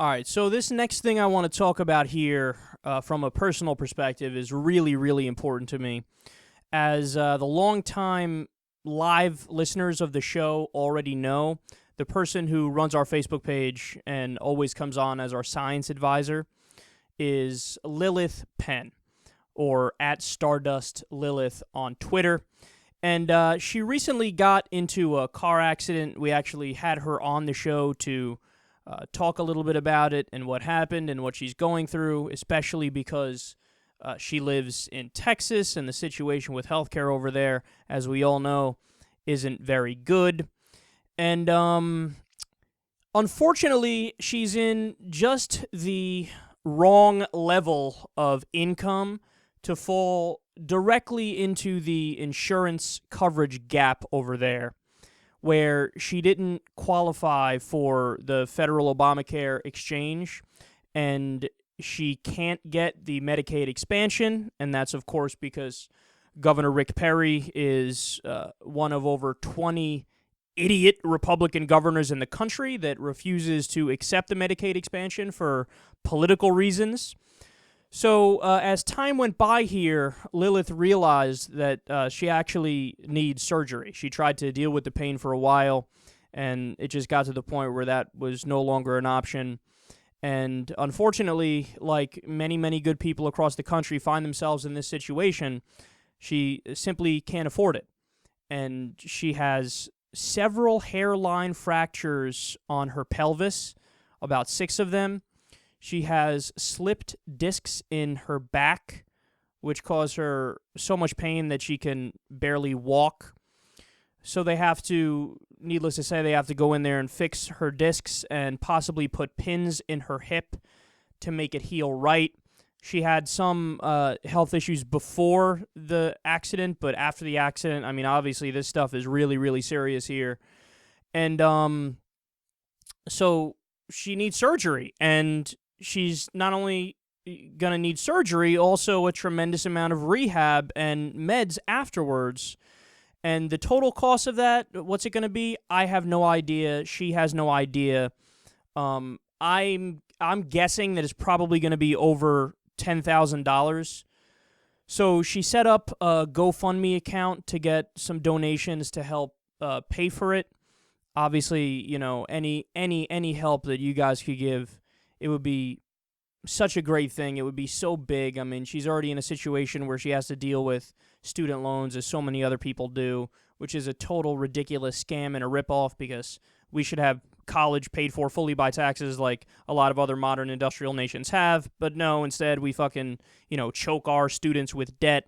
All right, so this next thing I want to talk about here from a personal perspective is really, really important to me. As the longtime live listeners of the show already know, the person who runs our Facebook page and always comes on as our science advisor is Lilith Penn, or at Stardust Lilith on Twitter. And she recently got into a car accident. We actually had her on the show to talk a little bit about it and what happened and what she's going through, especially because she lives in Texas and the situation with healthcare over there, as we all know, isn't very good. And unfortunately, she's in just the wrong level of income to fall directly into the insurance coverage gap over there, where she didn't qualify for the federal Obamacare exchange, and she can't get the Medicaid expansion, and that's, of course, because Governor Rick Perry is one of over 20 idiot Republican governors in the country that refuses to accept the Medicaid expansion for political reasons. So as time went by here, Lilith realized that she actually needs surgery. She tried to deal with the pain for a while, and it just got to the point where that was no longer an option. And unfortunately, like many, many good people across the country find themselves in this situation, she simply can't afford it. And she has several hairline fractures on her pelvis, about 6 of them. She has slipped discs in her back, which cause her so much pain that she can barely walk. So they have to, needless to say, they have to go in there and fix her discs and possibly put pins in her hip to make it heal right. She had some health issues before the accident, but after the accident, I mean, obviously this stuff is really, really serious here. And so she needs surgery, and she's not only going to need surgery, also a tremendous amount of rehab and meds afterwards. And the total cost of that, what's it going to be? I have no idea. She has no idea. I'm guessing that it's probably going to be over $10,000. So she set up a GoFundMe account to get some donations to help pay for it. Obviously, you know, any help that you guys could give, it would be such a great thing. It would be so big. I mean, she's already in a situation where she has to deal with student loans, as so many other people do, which is a total ridiculous scam and a ripoff, because we should have college paid for fully by taxes like a lot of other modern industrial nations have. But no, instead we fucking, choke our students with debt.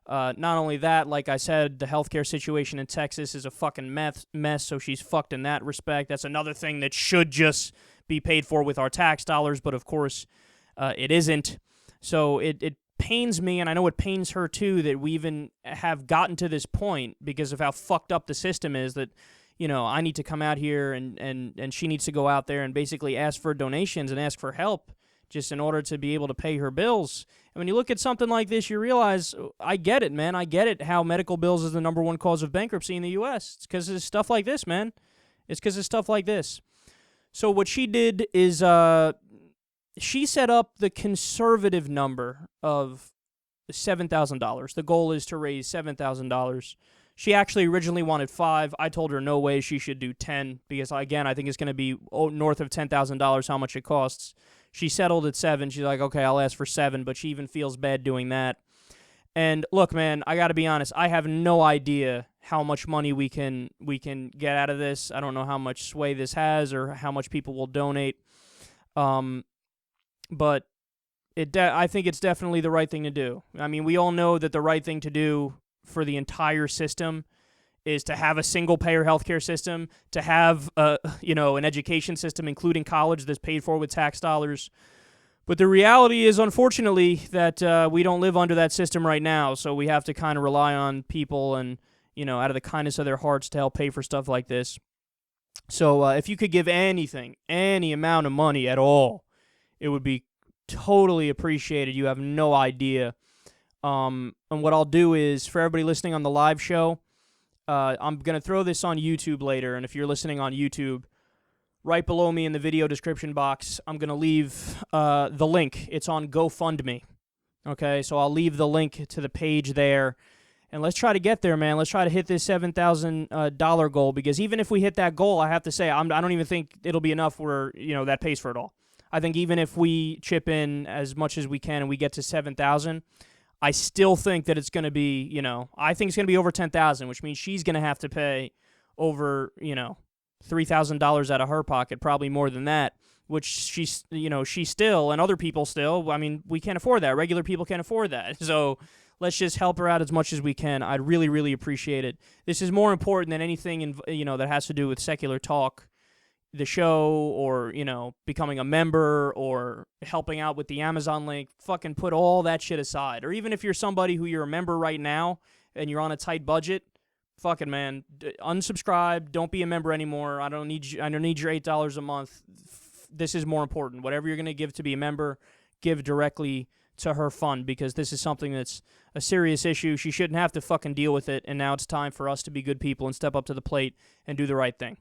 Not only that, like I said, the healthcare situation in Texas is a fucking mess, so she's fucked in that respect. That's another thing that should just be paid for with our tax dollars, but of course it isn't. So it pains me, and I know it pains her too, that we even have gotten to this point because of how fucked up the system is, that, I need to come out here and she needs to go out there and basically ask for donations and ask for help just in order to be able to pay her bills. And when you look at something like this, you realize, I get it, man. I get it, how medical bills is the number one cause of bankruptcy in the U.S. It's because of stuff like this, man. It's because of stuff like this. So what she did is she set up the conservative number of $7,000. The goal is to raise $7,000. She actually originally wanted 5. I told her no way, she should do 10, because, again, I think it's going to be north of $10,000 how much it costs. She settled at 7. She's like, okay, I'll ask for 7, but she even feels bad doing that. And look, man, I got to be honest, I have no idea how much money we can get out of this. I don't know how much sway this has or how much people will donate. But I think it's definitely the right thing to do. I mean, we all know that the right thing to do for the entire system is to have a single-payer healthcare system, to have an education system, including college, that's paid for with tax dollars. But the reality is, unfortunately, that we don't live under that system right now, so we have to kind of rely on people and, out of the kindness of their hearts to help pay for stuff like this. So if you could give anything, any amount of money at all, it would be totally appreciated. You have no idea. And what I'll do is, for everybody listening on the live show, I'm going to throw this on YouTube later, and if you're listening on YouTube, right below me in the video description box, I'm going to leave the link. It's on GoFundMe. Okay, so I'll leave the link to the page there. And let's try to get there, man. Let's try to hit this $7,000 goal, because even if we hit that goal, I have to say, I don't even think it'll be enough where, that pays for it all. I think even if we chip in as much as we can and we get to 7,000, I still think that it's going to be, I think it's going to be over 10,000, which means she's going to have to pay over, $3,000 out of her pocket, probably more than that, which she still, and other people still, we can't afford that. Regular people can't afford that. So let's just help her out as much as we can. I'd really, really appreciate it. This is more important than anything that has to do with Secular Talk, the show, or becoming a member or helping out with the Amazon link. Fucking put all that shit aside. Or even if you're somebody who you're a member right now and you're on a tight budget, fucking man, unsubscribe. Don't be a member anymore. I don't need your $8 a month. This is more important. Whatever you're gonna give to be a member, give directly to her fund, because this is something that's a serious issue. She shouldn't have to fucking deal with it, and now it's time for us to be good people and step up to the plate and do the right thing.